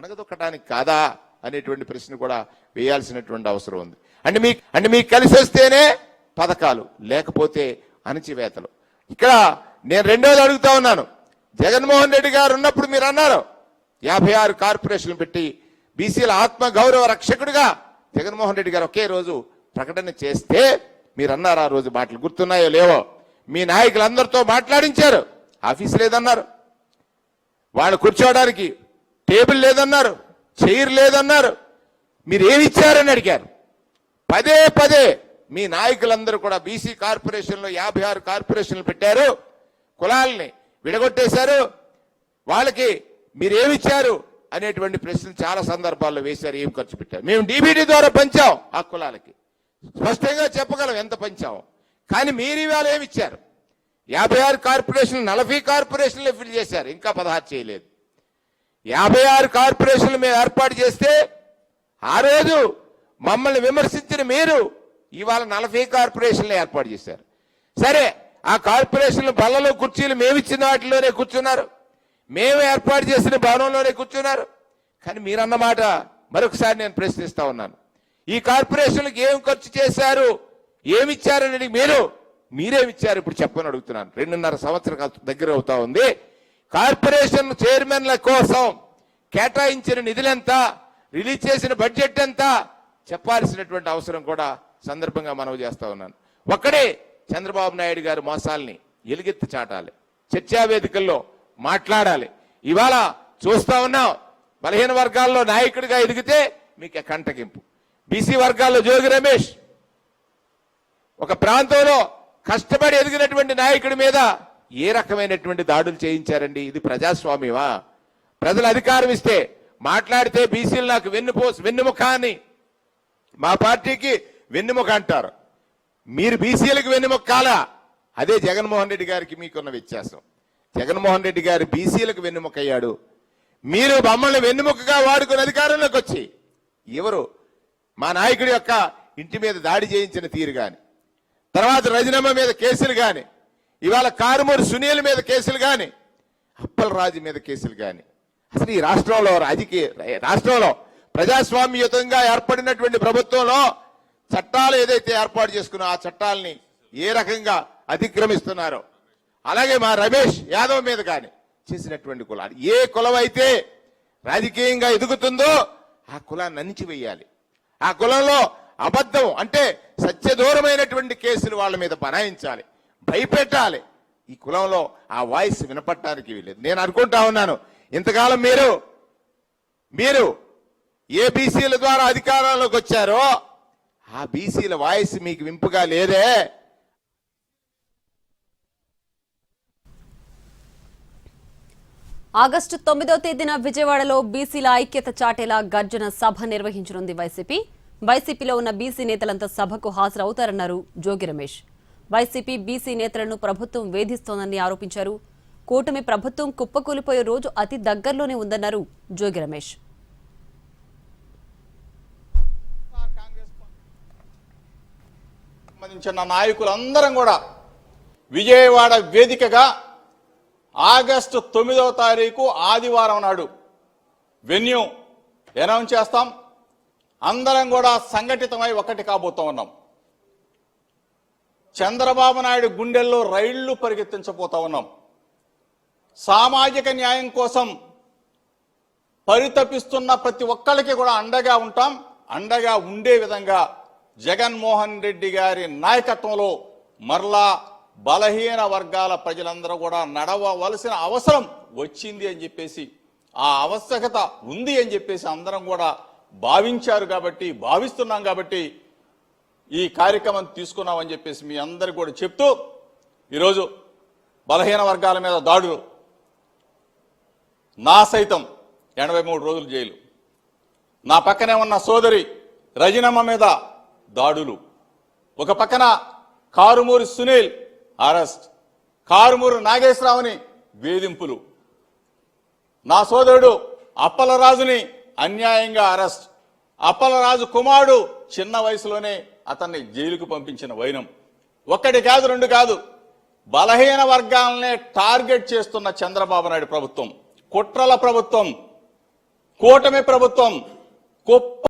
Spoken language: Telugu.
అణగదొక్కడానికి కాదా అనేటువంటి ప్రశ్న కూడా వేయాల్సినటువంటి అవసరం ఉంది. అంటే మీకు కలిసి వస్తేనే పథకాలు, లేకపోతే అణచివేతలు. ఇక్కడ నేను రెండోది అడుగుతా ఉన్నాను. జగన్మోహన్ రెడ్డి గారు ఉన్నప్పుడు మీరు అన్నారు 56 కార్పొరేషన్లు పెట్టి బీసీల ఆత్మ గౌరవ రక్షకుడిగా జగన్మోహన్ రెడ్డి గారు ఒకే రోజు ప్రకటన చేస్తే మీరు అన్నారు. ఆ రోజు మాటలు గుర్తున్నాయో లేవో? మీ నాయకులందరితో మాట్లాడించారు. ఆఫీస్ లేదన్నారు, వాళ్ళు కూర్చోవడానికి టేబుల్ లేదన్నారు, చైర్ లేదన్నారు. మీరు ఏమి ఇచ్చారని అడిగారు. పదే పదే మీ నాయకులందరూ కూడా బీసీ కార్పొరేషన్లో 56 కార్పొరేషన్లు పెట్టారు, కులాలని విడగొట్టేశారు, వాళ్ళకి మీరేమిచ్చారు అనేటువంటి ప్రశ్నలు చాలా సందర్భాల్లో వేశారు. ఏం ఖర్చు పెట్టారు? మేము డీబీటీ ద్వారా పంచాం ఆ కులాలకి, స్పష్టంగా చెప్పగలం ఎంత పంచాం. కానీ మీరు ఇవాళ ఏమిచ్చారు? 56 కార్పొరేషన్లు 40 కార్పొరేషన్లు ఫిల్ చేశారు, ఇంకా 16 చేయలేదు. 56 కార్పొరేషన్లు మేము ఏర్పాటు చేస్తే ఆ రోజు మమ్మల్ని విమర్శించిన మీరు ఇవాళ 40 కార్పొరేషన్లు ఏర్పాటు చేశారు. సరే, ఆ కార్పొరేషన్లు బల్లలో కుర్చీలు మేమిచ్చిన వాటిలోనే కూర్చున్నారు, మేము ఏర్పాటు చేసిన భవనంలోనే కూర్చున్నారు. కానీ మీరన్నమాట మరొకసారి నేను ప్రశ్నిస్తా ఉన్నాను. ఈ కార్పొరేషన్లకు ఏం ఖర్చు చేశారు, ఏమిచ్చారని మీరేమిచ్చారు ఇప్పుడు చెప్పని అడుగుతున్నాను. 2.5 సంవత్సరాల దగ్గర అవుతా ఉంది. కార్పొరేషన్ చైర్మన్ల కోసం కేటాయించిన నిధులెంత, రిలీజ్ చేసిన బడ్జెట్ ఎంత చెప్పాల్సినటువంటి అవసరం కూడా సందర్భంగా మనవి చేస్తా ఉన్నాను. ఒక్కడే చంద్రబాబు నాయుడు గారు మోసాల్ని ఎలుగెత్తి చాటాలి, చర్చా వేదికల్లో మాట్లాడాలి. ఇవాళ చూస్తా ఉన్నాం, బలహీన వర్గాల్లో నాయకుడిగా ఎదిగితే మీకు కంటగింపు. బీసీ వర్గాల్లో జోగి రమేష్ ఒక ప్రాంతంలో కష్టపడి ఎదిగినటువంటి నాయకుడి మీద ఏ రకమైనటువంటి దాడులు చేయించారండి? ఇది ప్రజాస్వామ్యమా? ప్రజలు అధికారం ఇస్తే మాట్లాడితే బీసీలు నాకు వెన్నుముక అని, మా పార్టీకి వెన్నుముక అంటారు. మీరు బీసీలకు వెన్నుముక్కాలా? అదే జగన్మోహన్ రెడ్డి గారికి మీకున్న వ్యత్యాసం. జగన్మోహన్ రెడ్డి గారు బీసీలకు వెన్నుముకయ్యాడు, మీరు మమ్మల్ని వెన్నుముకగా వాడుకుని అధికారంలోకి వచ్చి ఎవరు మా నాయకుడి యొక్క ఇంటి మీద దాడి చేయించిన తీరు గాని, తర్వాత రజనమ్మ మీద కేసులు గాని, ఇవాళ కారుమూరి సునీల్ మీద కేసులు గాని, అప్పలరాజు మీద కేసులు గాని, అసలు ఈ రాష్ట్రంలో ప్రజాస్వామ్యయుతంగా ఏర్పడినటువంటి ప్రభుత్వంలో చట్టాలు ఏదైతే ఏర్పాటు చేసుకున్నా ఆ చట్టాలని ఏ రకంగా అతిక్రమిస్తున్నారో, అలాగే మా రమేష్ యాదవ్ మీద కానీ చేసినటువంటి కులాలు, ఏ కులం అయితే రాజకీయంగా ఎదుగుతుందో ఆ కులాన్ని అణిచివేయాలి. ఆ కులంలో అబద్ధం అంటే సత్యదూరమైనటువంటి కేసులు వాళ్ళ మీద బనాయించాలి, భయపెట్టాలి. ఈ కులంలో ఆ వాయిస్ వినపడటానికి వీలేదు. నేను అనుకుంటా ఉన్నాను, ఇంతకాలం మీరు ఏ బీసీల ద్వారా అధికారంలోకి వచ్చారో ఆ బీసీల వాయిస్ మీకు వింపుగా లేదే. ఆగస్టు 9వ తేదీన విజయవాడలో బీసీల ఐక్యత చాటేలా గర్జన సభ నిర్వహించనుంది వైసీపీ. వైసీపీలో ఉన్న బీసీ నేతలంతా సభకు హాజరవుతారన్నారు జోగి రమేష్. వైసీపీ బీసీ నేతలను ప్రభుత్వం వేధిస్తోందని ఆరోపించారు. కూటమి ప్రభుత్వం కుప్పకూలిపోయే రోజు అతి దగ్గరలోనే ఉందన్నారు జోగి రమేష్. సంబంధించిన నాయకులందరం కూడా విజయవాడ వేదికగా ఆగస్టు 9వ తారీఖు ఆదివారం నాడు వెన్యూ అనౌన్స్ చేస్తాం. అందరం కూడా సంఘటితమై ఒకటి కాబోతా ఉన్నాం. చంద్రబాబు నాయుడు గుండెల్లో రైళ్లు పరిగెత్తించబోతా ఉన్నాం. సామాజిక న్యాయం కోసం పరితపిస్తున్న ప్రతి ఒక్కరికి కూడా అండగా ఉంటాం. అండగా ఉండే విధంగా జగన్మోహన్ రెడ్డి గారి నాయకత్వంలో మరలా బలహీన వర్గాల ప్రజలందరూ కూడా నడవవలసిన అవసరం వచ్చింది అని చెప్పేసి, ఆ ఆవశ్యకత ఉంది అని చెప్పేసి అందరం కూడా భావించారు కాబట్టి, భావిస్తున్నాం కాబట్టి ఈ కార్యక్రమం తీసుకున్నామని చెప్పేసి మీ అందరికి కూడా చెప్తూ, ఈరోజు బలహీన వర్గాల మీద దాడులు, నా సైతం 83 రోజులు జైలు, నా పక్కనే ఉన్న సోదరి రజనమ్మ మీద దాడులు, ఒక పక్కన కారుమూరి సునీల్ అరెస్ట్, కారుమూరి నాగేశ్వరరావుని వేధింపులు, నా సోదరుడు అప్పలరాజుని అన్యాయంగా అరెస్ట్, అప్పలరాజు కుమారుడు చిన్న వయసులోనే అతన్ని జైలుకు పంపించిన వైనం. ఒక్కటి కాదు, రెండు కాదు, బలహీన వర్గాలనే టార్గెట్ చేస్తున్న చంద్రబాబు నాయుడు ప్రభుత్వం, కుట్రల ప్రభుత్వం, కూటమి ప్రభుత్వం గొప్ప